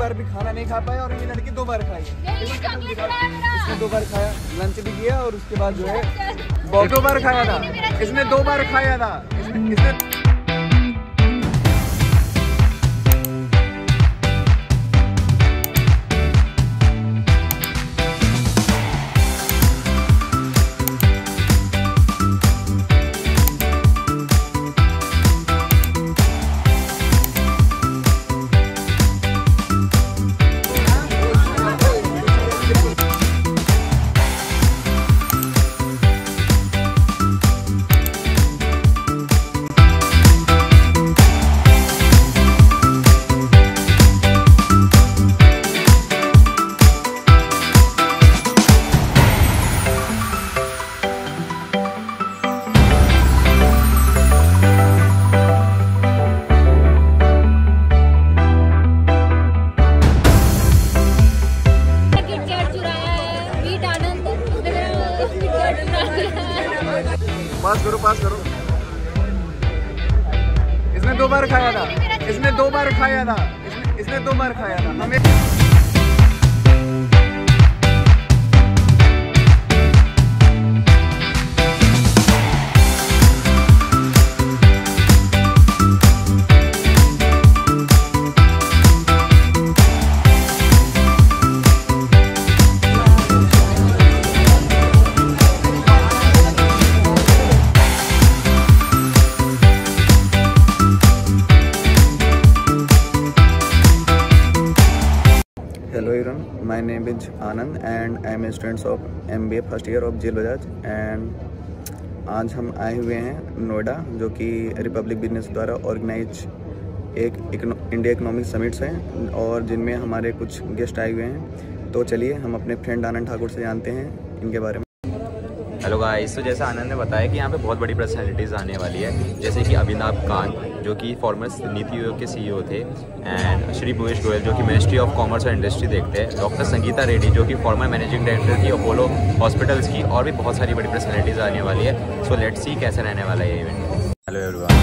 बार भी खाना नहीं खा पाया और ये लड़की 2 बार खाई। इसने 2 बार खाया, लंच भी किया और उसके बाद जो है 2 बार खाया था। इसने 2 बार खाया था। इसने पास करो। इसने 2 बार खाया था। इसने 2 बार खाया था। इसने 2 बार खाया था। हमें Hello everyone, my name is Anand and I am a student of MBA first year of जेल बजाज and आज हम आए हुए हैं नोएडा, जो कि रिपब्लिक बिजनेस द्वारा ऑर्गेनाइज एक इंडिया इकोनॉमिक समिट्स है और जिनमें हमारे कुछ गेस्ट आए हुए हैं। तो चलिए हम अपने फ्रेंड आनंद ठाकुर से जानते हैं इनके बारे में। हेलो गाइस, तो जैसा आनंद ने बताया कि यहाँ पे बहुत बड़ी पर्सनैलिटीज़ आने वाली है, जैसे कि अभिनव कांत जो कि फॉर्मर नीति आयोग के CEO थे, एंड श्री पीयूष गोयल जो कि मिनिस्ट्री ऑफ कॉमर्स और इंडस्ट्री देखते हैं, डॉक्टर संगीता रेड्डी जो कि फॉर्मर मैनेजिंग डायरेक्टर थी अपोलो हॉस्पिटल्स की, और भी बहुत सारी बड़ी पर्सनैलिटीज़ आने वाली है। सो लेट्स सी कैसा रहने वाला है ये event. Hello everyone.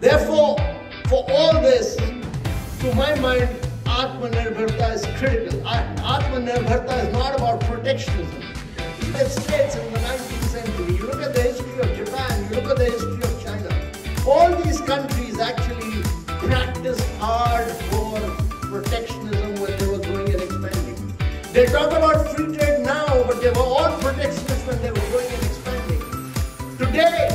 Therefore, for all this, to my mind, Atmanirbharta is critical. Atmanirbharta is not about protectionism. The States in the 19th century, you look at the history of Japan, you look at the history of China, all these countries actually practiced hardcore protectionism when they were growing and expanding. They talk about free trade now, but they were all protectionists when they were growing and expanding. Today,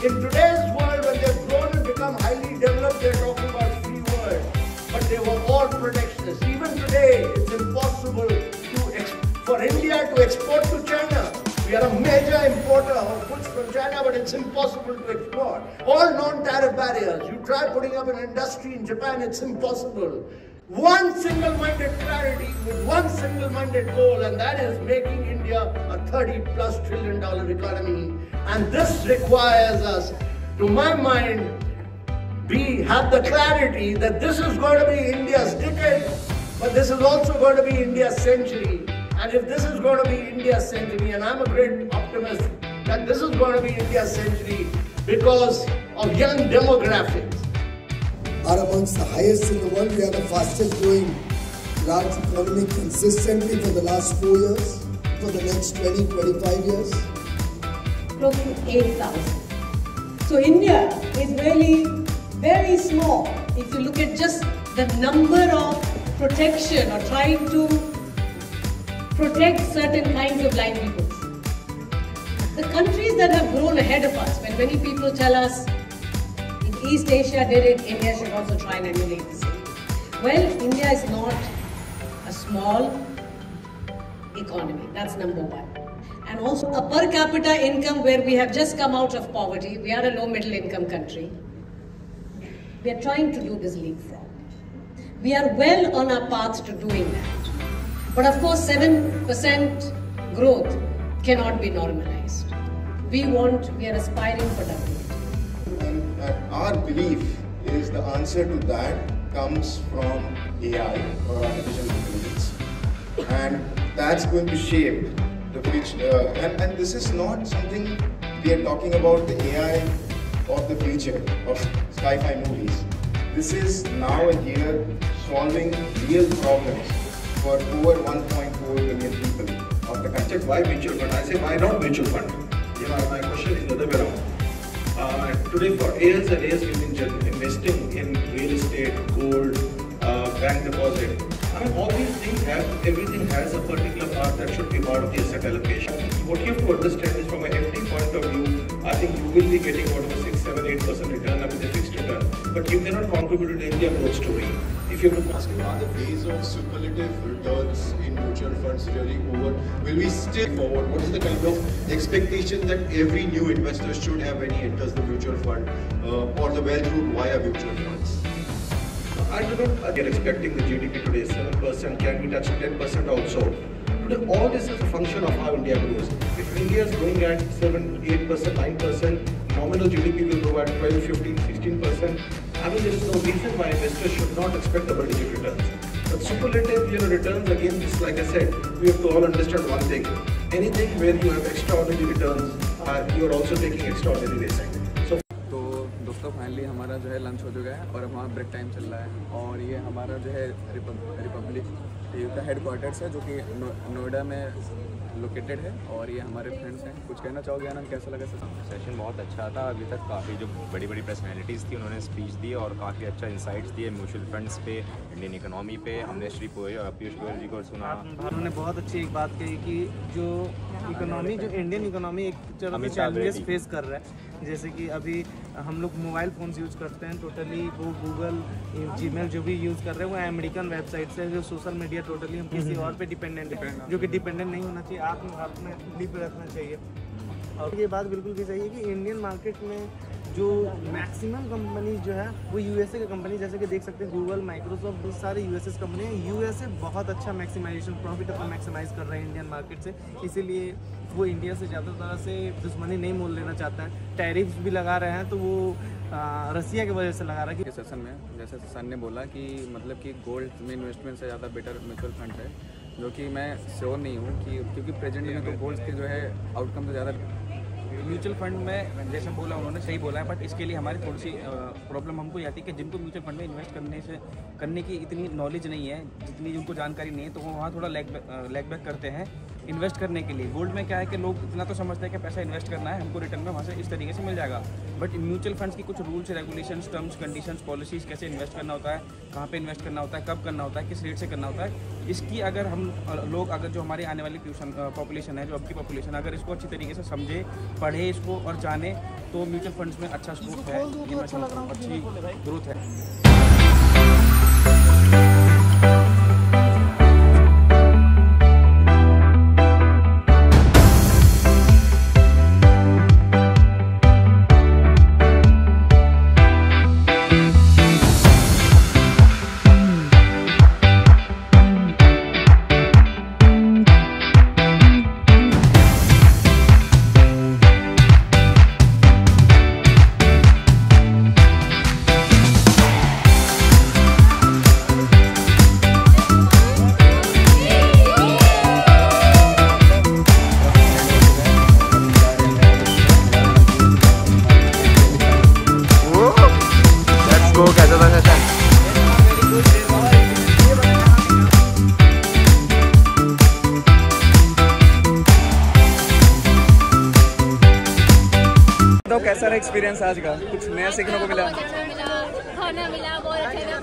in today's world, when they've grown and become highly developed, they're talking about free world. But they were all protectionists. Even today, it's impossible for India to export to China. We are a major importer of goods from China, but it's impossible to export. All non-tariff barriers. You try putting up an industry in Japan, it's impossible. One single-minded clarity with one single-minded goal, and that is making India a $30+ trillion economy. And this requires us, to my mind, we have the clarity that this is going to be India's decade, but this is also going to be India's century. And if this is going to be India's century, and I'm a great optimist that this is going to be India's century because of young demographics. Are amongst the highest in the world. We are the fastest growing large economy consistently for the last 4 years, for the next 20-25 years. Close to 8,000. So India is really very small if you look at just the number of protection or trying to protect certain kinds of livelihoods. The countries that have grown ahead of us, when many people tell us in East Asia did it, India should also try and emulate the same. Well, India is not a small economy. That's number one. And also a per capita income where we have just come out of poverty. We are a low middle income country. We are trying to do this leapfrog. We are well on our path to doing that. But of course, 7% growth cannot be normalized. We are aspiring for double. And our belief is the answer to that comes from AI or artificial intelligence, and that's going to shape the future. And this is not something we are talking about the AI of the future of sci-fi movies. This is now and here solving real problems for over 1.4 billion people of the country. Why mutual fund? I say why not mutual fund? My question is the other way around. Today for years and years we've been investing in real estate, gold, bank deposit. I mean, all these things everything has a particular part that should be part of the asset allocation. What you have to understand is from a FD point of view, I think you will be getting whatever 6, 7, 8% return with a fixed return. But you cannot contribute to the India growth story. If you have to ask are the days of superlative returns in mutual funds really over? Will we still forward? What is the kind of expectation that every new investor should have when he enters the mutual fund or the wealth route via mutual funds? I do not get expecting the GDP today 7%, can we touch 10% also? Today all this is a function of how India grows. If India is growing at 7, 8%, 9%, nominal GDP will grow at 12, 15, 16%. I mean, there is no reason why investors should not expect double-digit returns. But superlative returns, again, just like I said, we have to all understand one thing. Anything where you have extraordinary returns, you are also taking extraordinary risk. दोस्तों finally हमारा जो है lunch हो चुका है और अब वहाँ ब्रेक टाइम चल रहा है और ये हमारा जो है रिपब्लिक टीवी का हेडक्वार्टर्स है जो कि नोएडा में लोकेटेड है और ये हमारे फ्रेंड्स हैं। कुछ कहना चाहोगे आनंद, कैसा लगा सेशन? बहुत अच्छा था। अभी तक काफ़ी जो बड़ी बड़ी पर्सनैलिटीज़ थी उन्होंने स्पीच दी और काफ़ी अच्छा इंसाइट्स दिए म्यूचुअल फंड्स पे, इंडियन इकोनॉमी पे। हमने श्री पीयूष गोयल जी को सुना, उन्होंने बहुत अच्छी एक बात कही कि जो इकोनॉमी, जो इंडियन इकोनॉमी एक तरह से चैलेंजेस फेस कर रहा है। जैसे कि अभी हम लोग मोबाइल फ़ोन्स यूज़ करते हैं, टोटली वो गूगल, जीमेल जो भी यूज़ कर रहे हैं वो अमेरिकन वेबसाइट से, जो सोशल मीडिया टोटली हम किसी और पे डिपेंडेंट है, जो कि डिपेंडेंट नहीं होना चाहिए, आत्मनिर्भर पे रखना चाहिए। और ये बात बिल्कुल भी सही है कि इंडियन मार्केट में जो मैक्सिमम कंपनी जो है वो यूएसए की कंपनी, जैसे कि देख सकते हैं गूगल, माइक्रोसॉफ्ट, बहुत सारे यूएसए कंपनी हैं। यूएसए बहुत अच्छा मैक्सिमाइजेशन, प्रॉफिट अपना मैक्सिमाइज कर रहे हैं इंडियन मार्केट से, इसीलिए वो इंडिया से ज़्यादा तरह से दुश्मनी नहीं मोल लेना चाहता है। टैरिफ्स भी लगा रहे हैं तो वो रसिया की वजह से लगा रहा है। कि सेशन में जैसे सर ने बोला कि मतलब कि गोल्ड में इन्वेस्टमेंट से ज़्यादा बेटर म्यूचुअल फंड है, जो कि मैं श्योर नहीं हूँ कि क्योंकि प्रेजेंटली में तो गोल्ड के जो है आउटकम तो ज़्यादा म्यूचुअल फंड में जैसे बोला उन्होंने सही बोला है, बट इसके लिए हमारी थोड़ी सी प्रॉब्लम हमको आती है कि जिनको म्यूचुअल फंड में इन्वेस्ट करने की इतनी नॉलेज नहीं है, जितनी उनको जानकारी नहीं है, तो वो वहाँ थोड़ा लैग बैक करते हैं इन्वेस्ट करने के लिए। गोल्ड में क्या है कि लोग इतना तो समझते हैं कि पैसा इन्वेस्ट करना है, हमको रिटर्न में वहाँ से इस तरीके से मिल जाएगा। बट म्यूचुअल फंड्स की कुछ rules, regulations, terms, conditions, policies, कैसे इन्वेस्ट करना होता है, कहाँ पे इन्वेस्ट करना होता है, कब करना होता है, किस रेट से करना होता है, इसकी अगर हम लोग, अगर जो हमारी आने वाली पॉपुलेशन है, जो अब की पॉपुलेशन, अगर इसको अच्छी तरीके से समझे, पढ़े इसको और जाने, तो म्यूचुअल फंड्स में अच्छा स्कोप है, अच्छी ग्रोथ है। तो कैसा रहा एक्सपीरियंस आज का? कुछ नया सीखने को मिला? खाना मिला, बहुत अच्छा